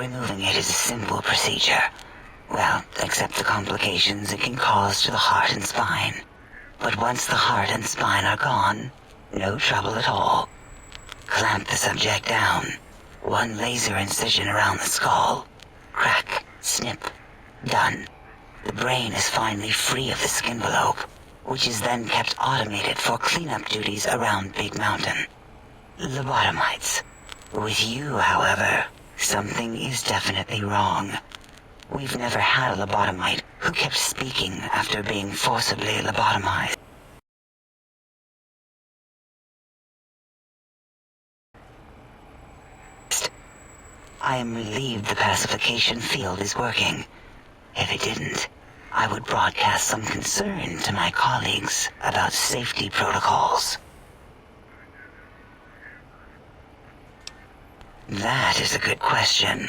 removing it is a simple procedure. Well, except the complications it can cause to the heart and spine. But once the heart and spine are gone, no trouble at all. Clamp the subject down. One laser incision around the skull. Crack, snip, done. The brain is finally free of the skin envelope, which is then kept automated for cleanup duties around Big Mountain. Lobotomites. With you, however, something is definitely wrong. We've never had a lobotomite who kept speaking after being forcibly lobotomized. I am relieved the pacification field is working. If it didn't, I would broadcast some concern to my colleagues about safety protocols. That is a good question.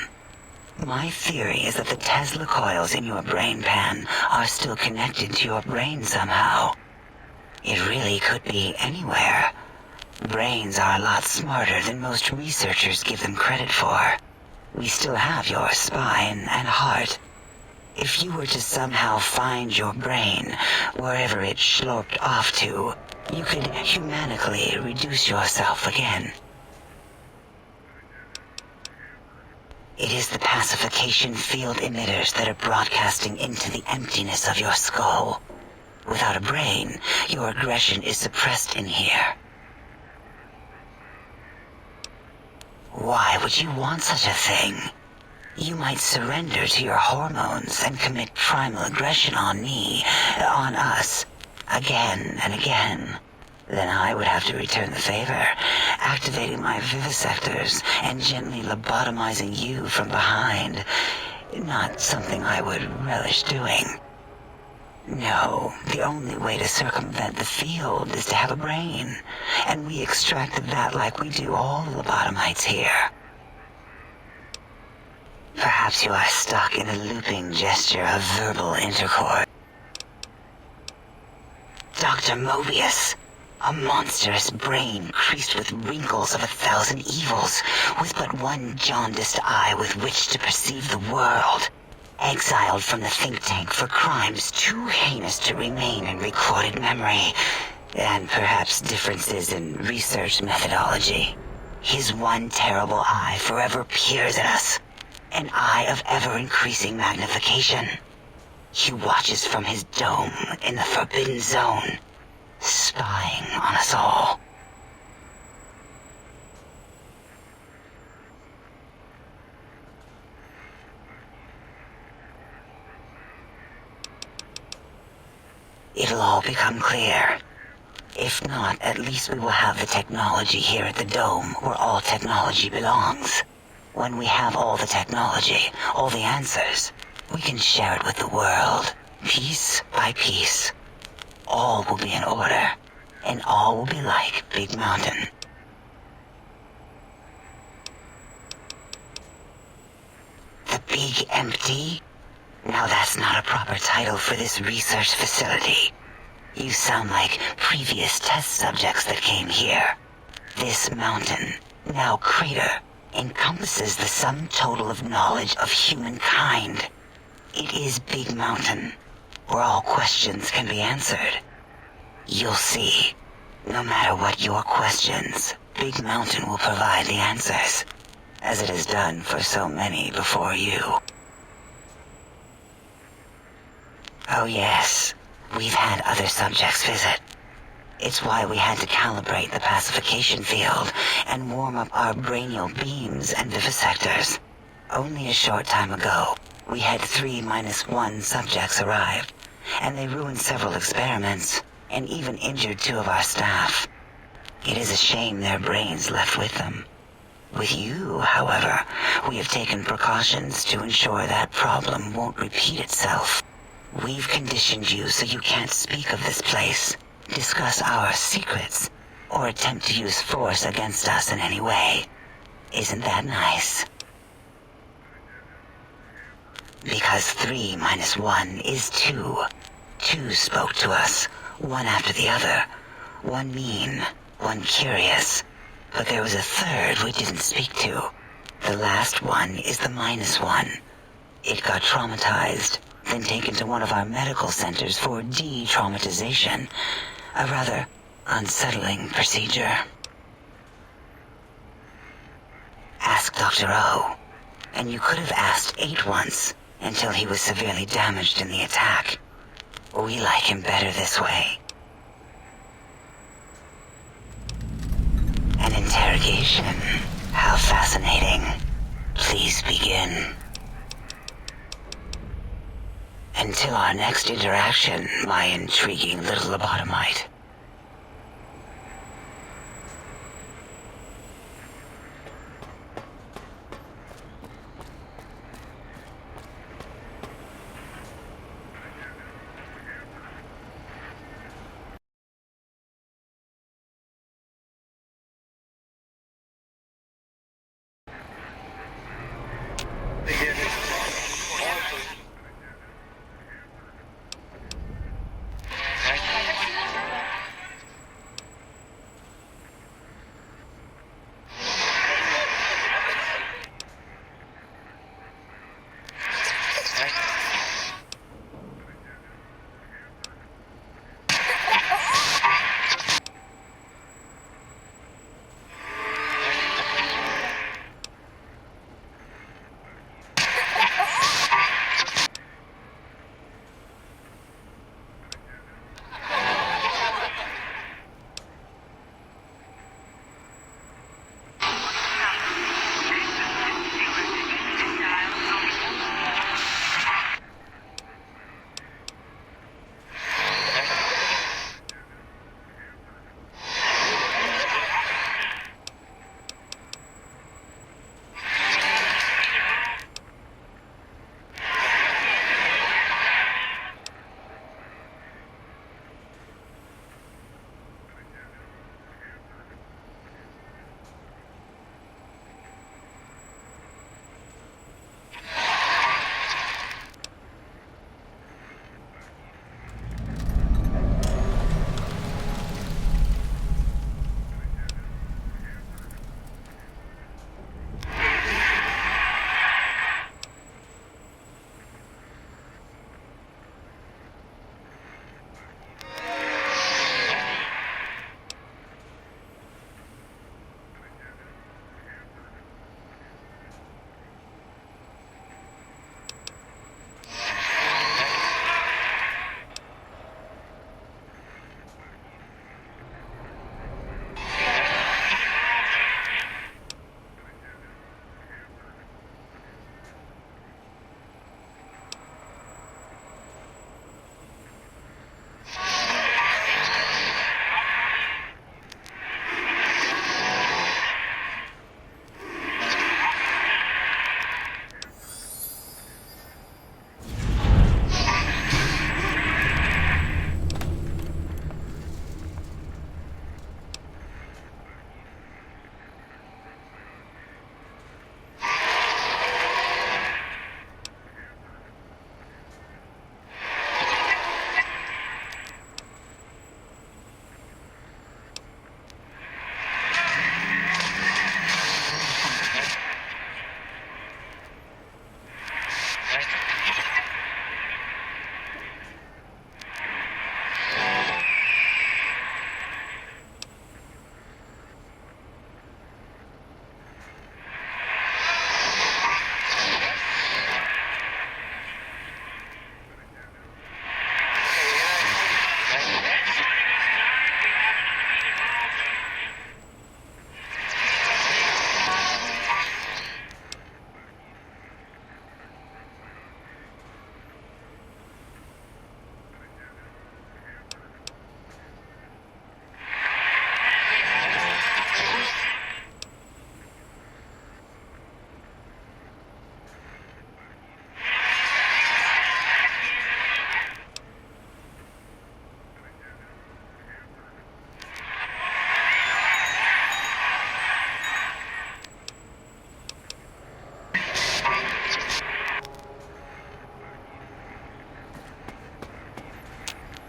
My theory is that the Tesla coils in your brain pan are still connected to your brain somehow. It really could be anywhere. Brains are a lot smarter than most researchers give them credit for. We still have your spine and heart. If you were to somehow find your brain, wherever it sloped off to, you could humanically reduce yourself again. It is the pacification field emitters that are broadcasting into the emptiness of your skull. Without a brain, your aggression is suppressed in here. Why would you want such a thing? You might surrender to your hormones and commit primal aggression on me, on us, again and again. Then I would have to return the favor, activating my vivisectors and gently lobotomizing you from behind. Not something I would relish doing. No, the only way to circumvent the field is to have a brain, and we extracted that like we do all the lobotomites here. Perhaps you are stuck in a looping gesture of verbal intercourse. Dr. Mobius, a monstrous brain creased with wrinkles of 1,000 evils, with but one jaundiced eye with which to perceive the world. Exiled from the think tank for crimes too heinous to remain in recorded memory, and perhaps differences in research methodology. His one terrible eye forever peers at us, an eye of ever-increasing magnification. He watches from his dome in the Forbidden Zone, spying on us all. It'll all become clear. If not, at least we will have the technology here at the Dome, where all technology belongs. When we have all the technology, all the answers, we can share it with the world, piece by piece. All will be in order, and all will be like Big Mountain. The Big Empty? Now that's not a proper title for this research facility. You sound like previous test subjects that came here. This mountain, now crater, encompasses the sum total of knowledge of humankind. It is Big Mountain, where all questions can be answered. You'll see, no matter what your questions, Big Mountain will provide the answers, as it has done for so many before you. Oh yes, we've had other subjects visit. It's why we had to calibrate the pacification field and warm up our brainial beams and vivisectors. Only a short time ago, we had 3-1 subjects arrive, and they ruined several experiments, and even injured 2 of our staff. It is a shame their brains left with them. With you, however, we have taken precautions to ensure that problem won't repeat itself. We've conditioned you so you can't speak of this place, discuss our secrets, or attempt to use force against us in any way. Isn't that nice? Because 3-1 is 2. 2 spoke to us, one after the other. One mean, one curious. But there was a third we didn't speak to. The last one is the -1. It got traumatized, then taken to one of our medical centers for de-traumatization. A rather unsettling procedure. Ask Dr. O, and you could have asked 8 once until he was severely damaged in the attack. We like him better this way. An interrogation. How fascinating. Please begin. Until our next interaction, my intriguing little lobotomite.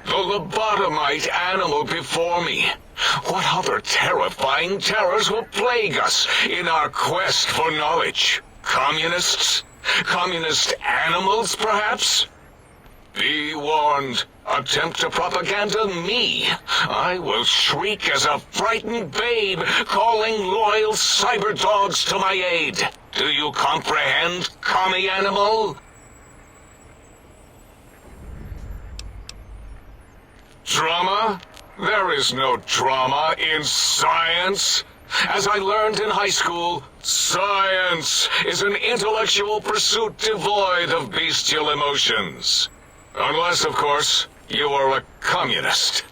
The lobotomite animal before me. What other terrifying terrors will plague us in our quest for knowledge? Communists? Communist animals, perhaps? Be warned. Attempt to propaganda me. I will shriek as a frightened babe, calling loyal cyber dogs to my aid. Do you comprehend, commie animal? Drama? There is no drama in science. As I learned in high school, science is an intellectual pursuit devoid of bestial emotions. Unless, of course, you are a communist.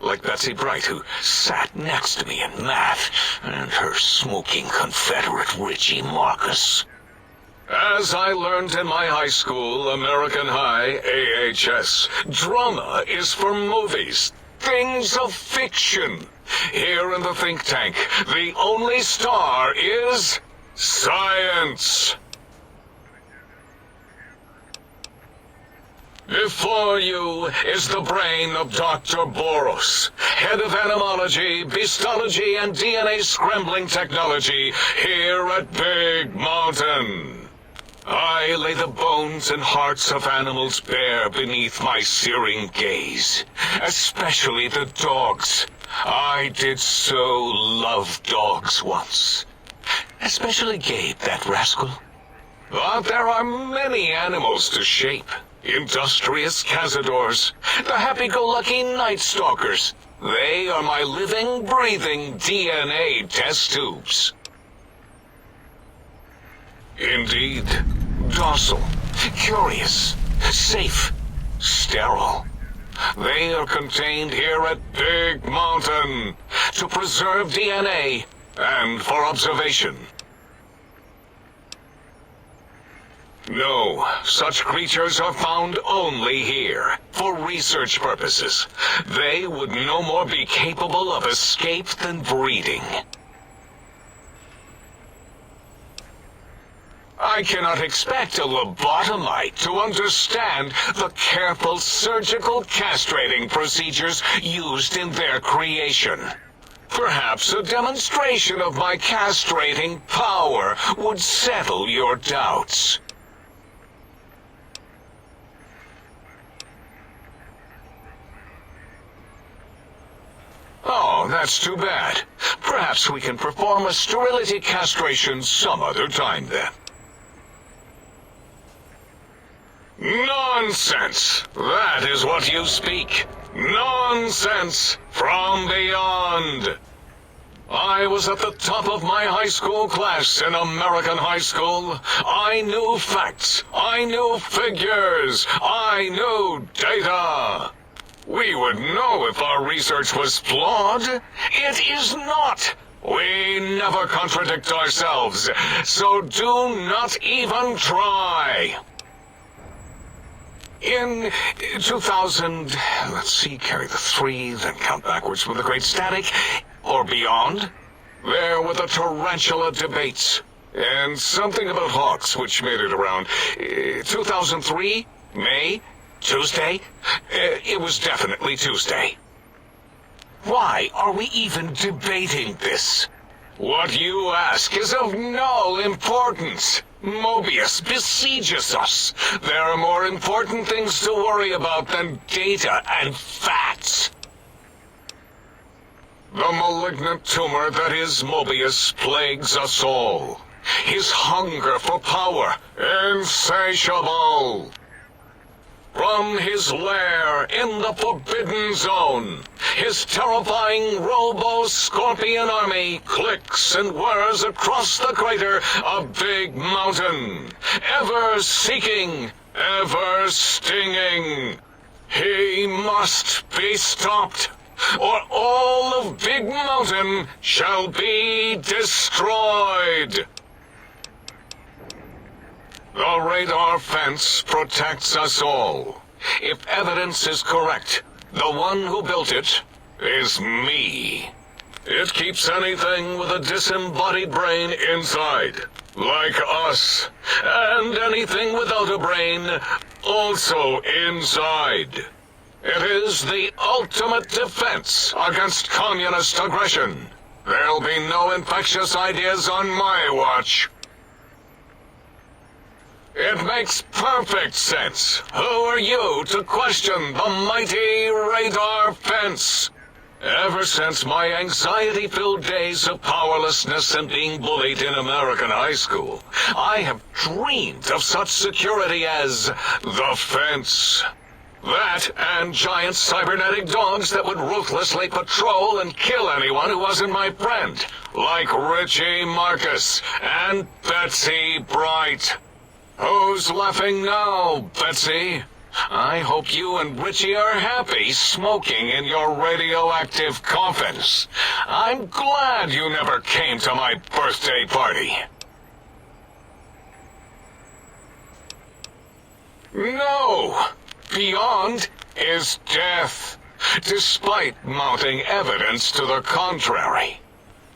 Like Betsy Bright, who sat next to me in math, and her smoking Confederate Richie Marcus. As I learned in my high school, American High, AHS, drama is for movies, things of fiction. Here in the think tank, the only star is science. Before you is the brain of Dr. Boros, head of animalogy, beastology, and DNA scrambling technology here at Big Mountain. I lay the bones and hearts of animals bare beneath my searing gaze, especially the dogs. I did so love dogs once. Especially Gabe, that rascal. But there are many animals to shape. Industrious cazadors, the happy-go-lucky night stalkers. They are my living, breathing DNA test tubes. Indeed, docile, curious, safe, sterile. They are contained here at Big Mountain to preserve DNA and for observation. No, such creatures are found only here, for research purposes. They would no more be capable of escape than breeding. I cannot expect a lobotomite to understand the careful surgical castrating procedures used in their creation. Perhaps a demonstration of my castrating power would settle your doubts. Oh, that's too bad. Perhaps we can perform a sterility castration some other time then. Nonsense! That is what you speak. Nonsense from beyond. I was at the top of my high school class in American high school. I knew facts. I knew figures. I knew data. We would know if our research was flawed. It is not. We never contradict ourselves, so do not even try. In 2000, let's see, carry the 3, then count backwards with the great static, or beyond, there were the tarantula debates, and something about hawks, which made it around 2003, May, Tuesday. It was definitely Tuesday. Why are we even debating this? What you ask is of no importance. Mobius besieges us. There are more important things to worry about than data and facts. The malignant tumor that is Mobius plagues us all. His hunger for power, insatiable. From his lair in the Forbidden Zone, his terrifying robo-scorpion army clicks and whirs across the crater of Big Mountain, ever seeking, ever stinging. He must be stopped, or all of Big Mountain shall be destroyed. The radar fence protects us all. If evidence is correct, the one who built it is me. It keeps anything with a disembodied brain inside, like us, and anything without a brain also inside. It is the ultimate defense against communist aggression. There'll be no infectious ideas on my watch. It makes perfect sense. Who are you to question the mighty radar fence? Ever since my anxiety-filled days of powerlessness and being bullied in American high school, I have dreamed of such security as the fence. That and giant cybernetic dogs that would ruthlessly patrol and kill anyone who wasn't my friend, like Richie Marcus and Betsy Bright. Who's laughing now, Betsy? I hope you and Richie are happy smoking in your radioactive coffins. I'm glad you never came to my birthday party. No! Beyond is death, despite mounting evidence to the contrary.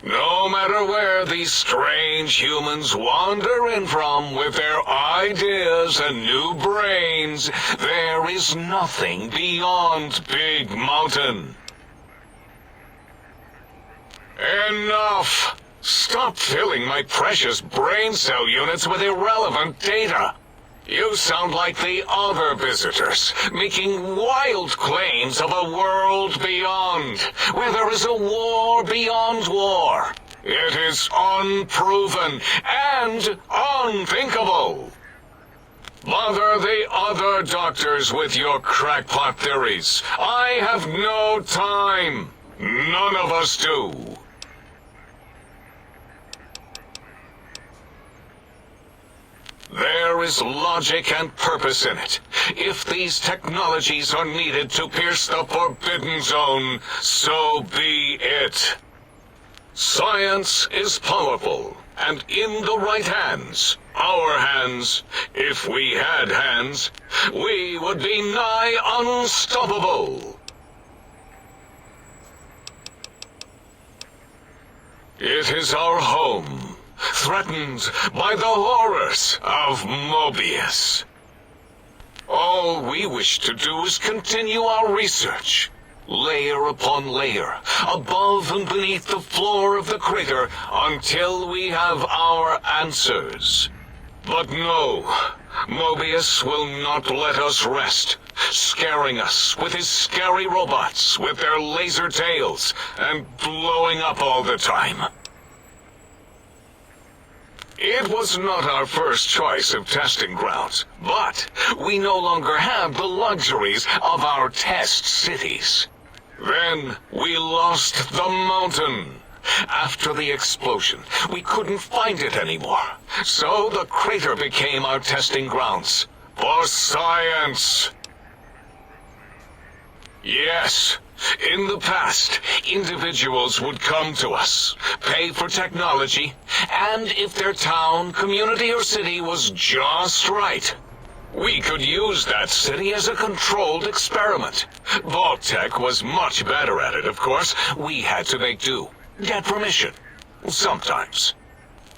No matter where these strange humans wander in from with their ideas and new brains, there is nothing beyond Big Mountain. Enough! Stop filling my precious brain cell units with irrelevant data. You sound like the other visitors, making wild claims of a world beyond, where there is a war beyond war. It is unproven and unthinkable. Bother the other doctors with your crackpot theories. I have no time. None of us do. There is logic and purpose in it. If these technologies are needed to pierce the forbidden zone, so be it. Science is powerful, and in the right hands, our hands, if we had hands, we would be nigh unstoppable. It is our home, threatened by the horrors of Mobius. All we wish to do is continue our research, layer upon layer, above and beneath the floor of the crater, until we have our answers. But no, Mobius will not let us rest, scaring us with his scary robots with their laser tails and blowing up all the time. It was not our first choice of testing grounds, but we no longer have the luxuries of our test cities. Then we lost the mountain. After the explosion, we couldn't find it anymore, so the crater became our testing grounds for science. Yes. In the past, individuals would come to us, pay for technology, and if their town, community, or city was just right, we could use that city as a controlled experiment. Vault-Tec was much better at it, of course. We had to make do, get permission, sometimes.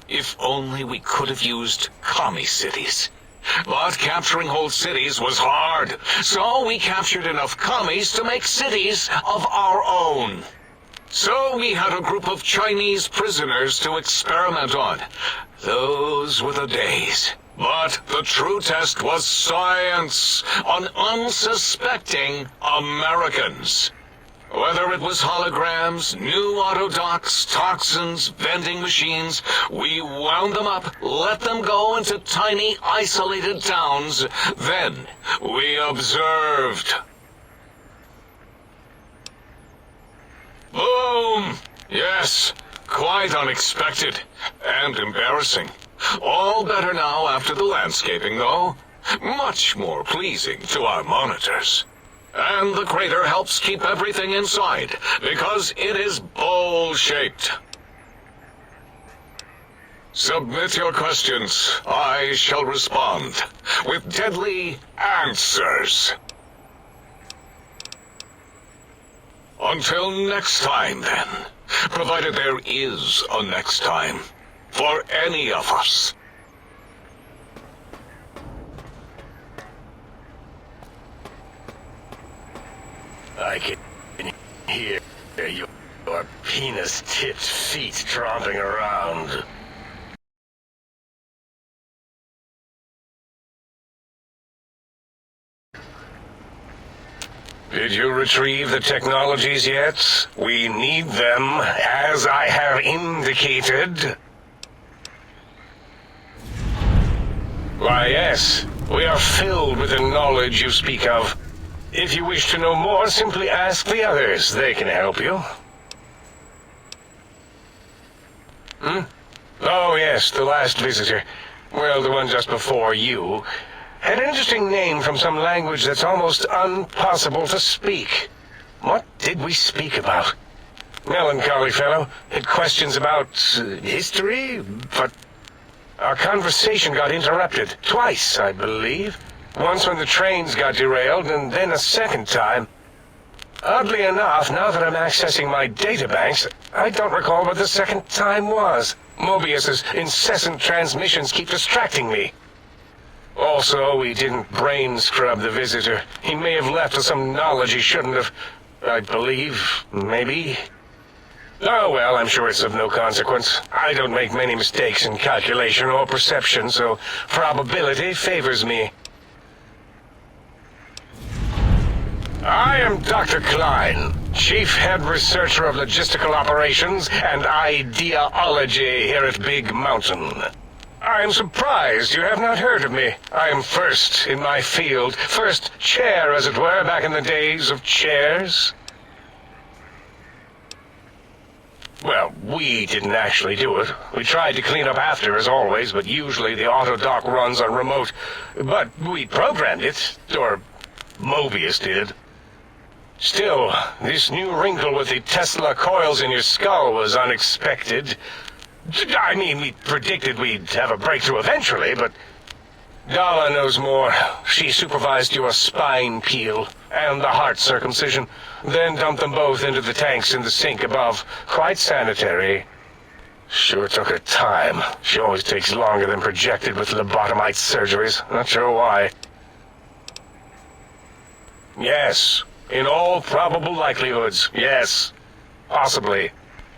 If only we could have used commie cities. But capturing whole cities was hard, so we captured enough commies to make cities of our own. So we had a group of Chinese prisoners to experiment on. Those were the days. But the true test was science on unsuspecting Americans. Whether it was holograms, new autodocs, toxins, vending machines, we wound them up, let them go into tiny, isolated towns. Then we observed. Boom! Yes, quite unexpected and embarrassing. All better now after the landscaping, though. Much more pleasing to our monitors. And the crater helps keep everything inside, because it is bowl-shaped. Submit your questions. I shall respond with deadly answers. Until next time, then. Provided there is a next time. For any of us. I can hear your penis-tipped feet tromping around. Did you retrieve the technologies yet? We need them, as I have indicated. Why, yes. We are filled with the knowledge you speak of. If you wish to know more, simply ask the others. They can help you. Oh, yes, the last visitor. Well, the one just before you. Had an interesting name from some language that's almost impossible to speak. What did we speak about? Melancholy fellow. Had questions about history, but our conversation got interrupted. Twice, I believe. Once when the trains got derailed, and then a second time. Oddly enough, now that I'm accessing my databanks, I don't recall what the second time was. Mobius's incessant transmissions keep distracting me. Also, we didn't brain scrub the visitor. He may have left with some knowledge he shouldn't have. I believe, maybe. Oh well, I'm sure it's of no consequence. I don't make many mistakes in calculation or perception, so probability favors me. I am Dr. Klein, Chief Head Researcher of Logistical Operations and Ideology here at Big Mountain. I am surprised you have not heard of me. I am first in my field, first chair, as it were, back in the days of chairs. Well, we didn't actually do it. We tried to clean up after, as always, but usually the auto dock runs on remote. But we programmed it, or Mobius did. Still, this new wrinkle with the Tesla coils in your skull was unexpected. I mean, we predicted we'd have a breakthrough eventually, but Dala knows more. She supervised your spine peel and the heart circumcision, then dumped them both into the tanks in the sink above. Quite sanitary. Sure took her time. She always takes longer than projected with lobotomite surgeries. Not sure why. Yes. In all probable likelihoods, yes. Possibly.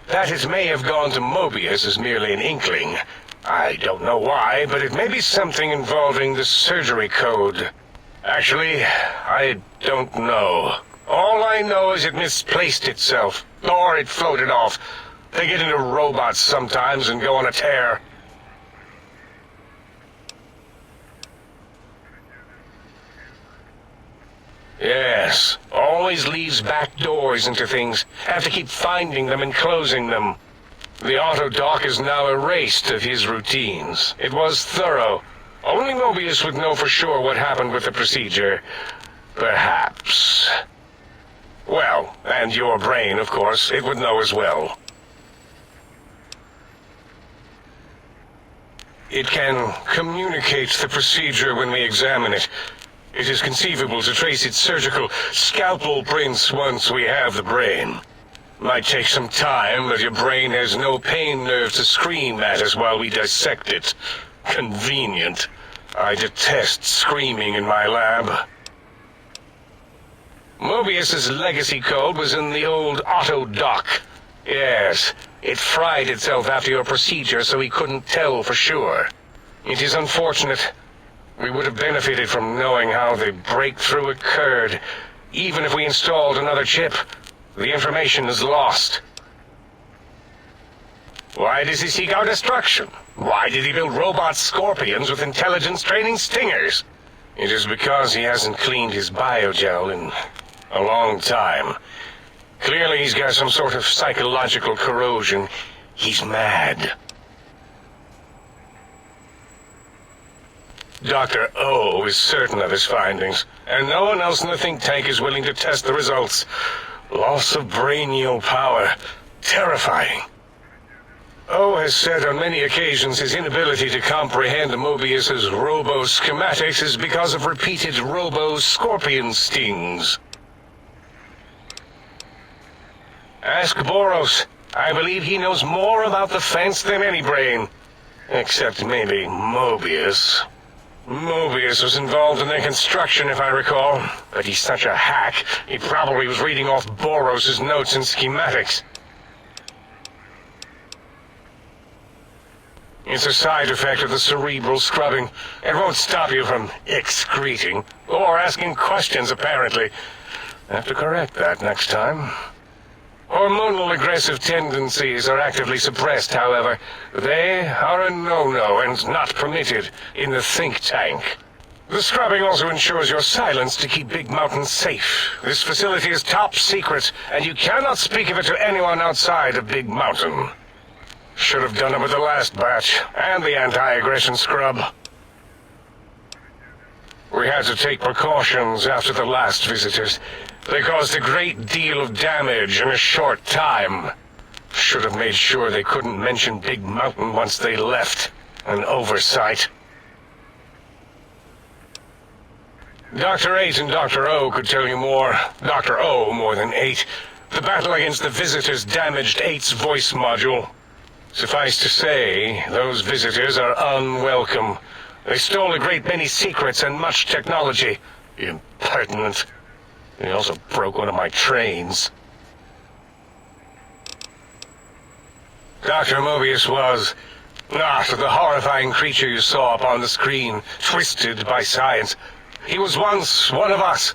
That it may have gone to Mobius is merely an inkling. I don't know why, but it may be something involving the surgery code. Actually, I don't know. All I know is it misplaced itself, or it floated off. They get into robots sometimes and go on a tear. Yes, always leaves back doors into things. Have to keep finding them and closing them. The auto dock is now erased of his routines. It was thorough. Only Mobius would know for sure what happened with the procedure. Perhaps. Well, and your brain, of course, it would know as well. It can communicate the procedure when we examine it. It is conceivable to trace its surgical scalpel prints once we have the brain. Might take some time, but your brain has no pain nerve to scream at us while we dissect it. Convenient. I detest screaming in my lab. Mobius's legacy code was in the old auto dock. Yes, it fried itself after your procedure, so he couldn't tell for sure. It is unfortunate. We would have benefited from knowing how the breakthrough occurred. Even if we installed another chip, the information is lost. Why does he seek our destruction? Why did he build robot scorpions with intelligence training stingers? It is because he hasn't cleaned his biogel in a long time. Clearly he's got some sort of psychological corrosion. He's mad. Dr. O is certain of his findings, and no one else in the think tank is willing to test the results. Loss of brainial power. Terrifying. O has said on many occasions his inability to comprehend Mobius's robo-schematics is because of repeated robo-scorpion stings. Ask Boros. I believe he knows more about the fence than any brain. Except maybe Mobius. Mobius was involved in their construction, if I recall. But he's such a hack, he probably was reading off Boros' notes and schematics. It's a side effect of the cerebral scrubbing. It won't stop you from excreting, or asking questions, apparently. Have to correct that next time. Hormonal aggressive tendencies are actively suppressed, however. They are a no-no and not permitted in the think tank. The scrubbing also ensures your silence to keep Big Mountain safe. This facility is top secret, and you cannot speak of it to anyone outside of Big Mountain. Should have done it with the last batch, and the anti-aggression scrub. We had to take precautions after the last visitors. They caused a great deal of damage in a short time. Should have made sure they couldn't mention Big Mountain once they left. An oversight. Dr. 8 and Dr. O could tell you more. Dr. O more than 8. The battle against the visitors damaged 8's voice module. Suffice to say, those visitors are unwelcome. They stole a great many secrets and much technology. Impertinent. They also broke one of my trains. Dr. Mobius was not the horrifying creature you saw up on the screen, twisted by science. He was once one of us,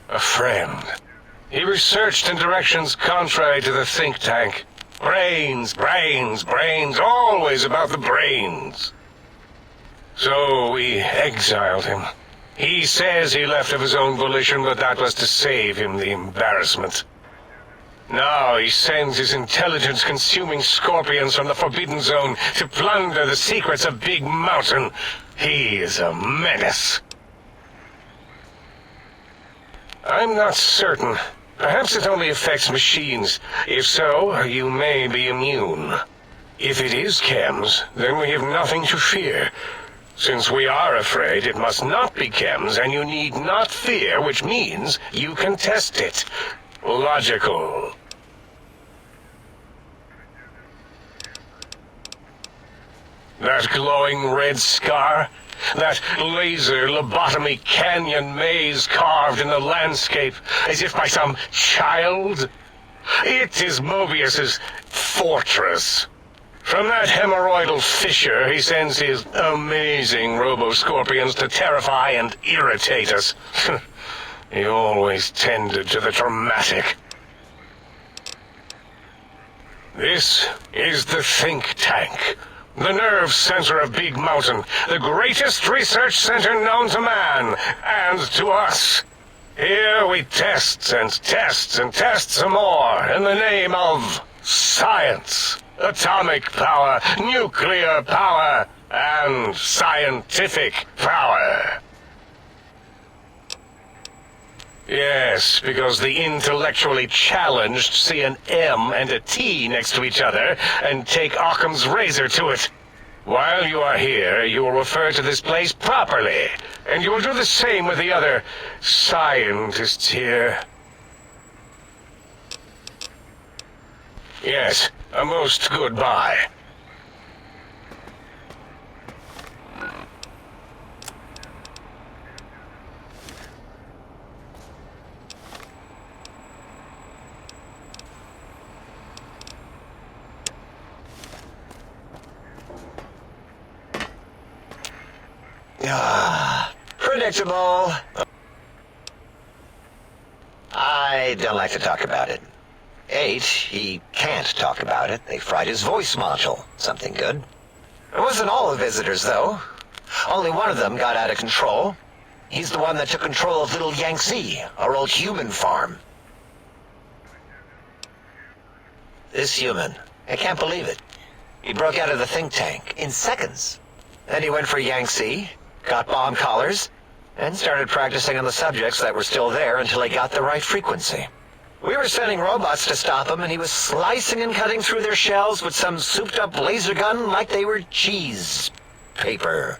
a friend. He researched in directions contrary to the think tank. Brains, brains, brains, always about the brains. So we exiled him. He says he left of his own volition, but that was to save him the embarrassment. Now he sends his intelligence-consuming scorpions from the Forbidden Zone to plunder the secrets of Big Mountain. He is a menace. I'm not certain. Perhaps it only affects machines. If so, you may be immune. If it is chems, then we have nothing to fear. Since we are afraid, it must not be chems, and you need not fear, which means you can test it. Logical. That glowing red scar? That laser lobotomy canyon maze carved in the landscape, as if by some child? It is Mobius's fortress. From that hemorrhoidal fissure, he sends his amazing robo-scorpions to terrify and irritate us. He always tended to the dramatic. This is the think tank. The nerve center of Big Mountain, the greatest research center known to man, and to us. Here we test and test and test some more in the name of science, atomic power, nuclear power, and scientific power. Yes, because the intellectually challenged see an M and a T next to each other and take Occam's razor to it. While you are here, you will refer to this place properly, and you will do the same with the other scientists here. Yes, a most goodbye. Predictable. I don't like to talk about it. 8, he can't talk about it. They fried his voice module. Something good. It wasn't all the visitors, though. Only one of them got out of control. He's the one that took control of Little Yangtze, our old human farm. This human, I can't believe it. He broke out of the think tank in seconds. Then he went for Yangtze, got bomb collars, and started practicing on the subjects that were still there until he got the right frequency. We were sending robots to stop him, and he was slicing and cutting through their shells with some souped-up laser gun like they were cheese paper.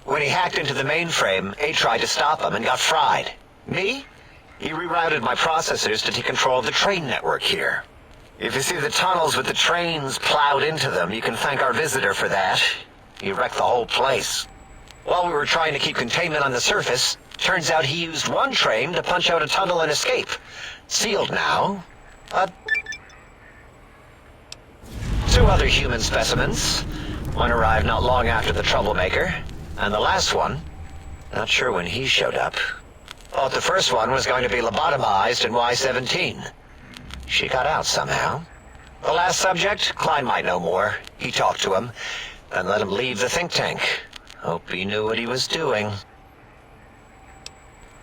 When he hacked into the mainframe, A tried to stop him and got fried. Me? He rerouted my processors to take control of the train network here. If you see the tunnels with the trains plowed into them, you can thank our visitor for that. He wrecked the whole place. While we were trying to keep containment on the surface, turns out he used one train to punch out a tunnel and escape. Sealed now, but... 2 other human specimens. One arrived not long after the troublemaker, and the last one, not sure when he showed up. Thought the first one was going to be lobotomized in Y-17. She got out somehow. The last subject, Klein might know more. He talked to him, and let him leave the think tank. Hope he knew what he was doing.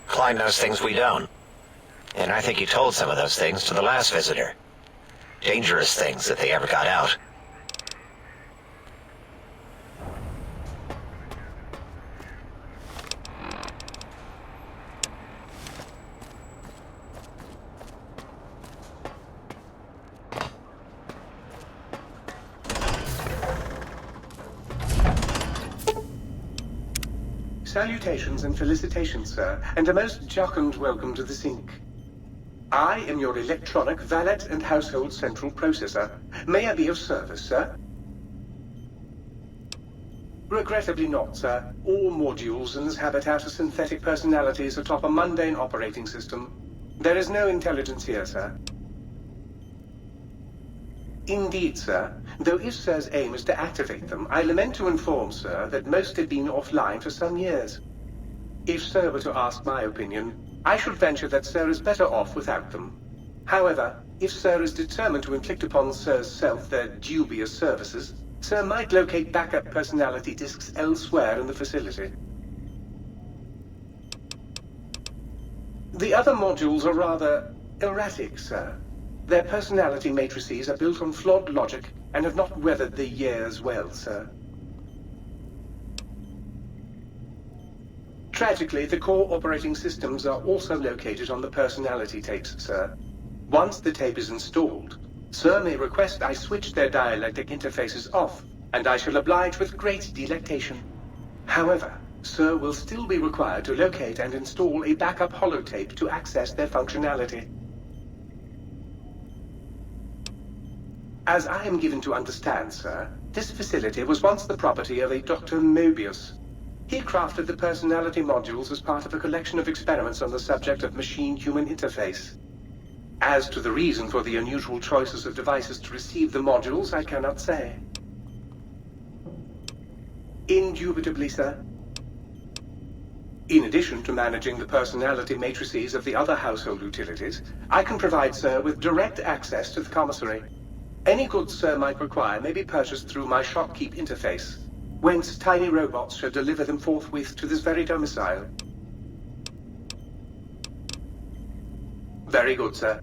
Klein knows things we don't. And I think he told some of those things to the last visitor. Dangerous things if they ever got out. Salutations and felicitations, sir, and a most jocund welcome to the sink. I am your electronic valet and household central processor. May I be of service, sir? Regrettably not, sir. All modules in this habitat are synthetic personalities atop a mundane operating system. There is no intelligence here, sir. Indeed, sir. Though if Sir's aim is to activate them, I lament to inform Sir that most have been offline for some years. If Sir were to ask my opinion, I should venture that Sir is better off without them. However, if Sir is determined to inflict upon Sir's self their dubious services, Sir might locate backup personality disks elsewhere in the facility. The other modules are rather erratic, Sir. Their personality matrices are built on flawed logic and have not weathered the years well, sir. Tragically, the core operating systems are also located on the personality tapes, sir. Once the tape is installed, Sir may request I switch their dialectic interfaces off, and I shall oblige with great delectation. However, Sir will still be required to locate and install a backup holotape to access their functionality. As I am given to understand, sir, this facility was once the property of a Dr. Mobius. He crafted the personality modules as part of a collection of experiments on the subject of machine-human interface. As to the reason for the unusual choices of devices to receive the modules, I cannot say. Indubitably, sir. In addition to managing the personality matrices of the other household utilities, I can provide Sir with direct access to the commissary. Any goods Sir might require may be purchased through my shopkeep interface, whence tiny robots shall deliver them forthwith to this very domicile. Very good, sir.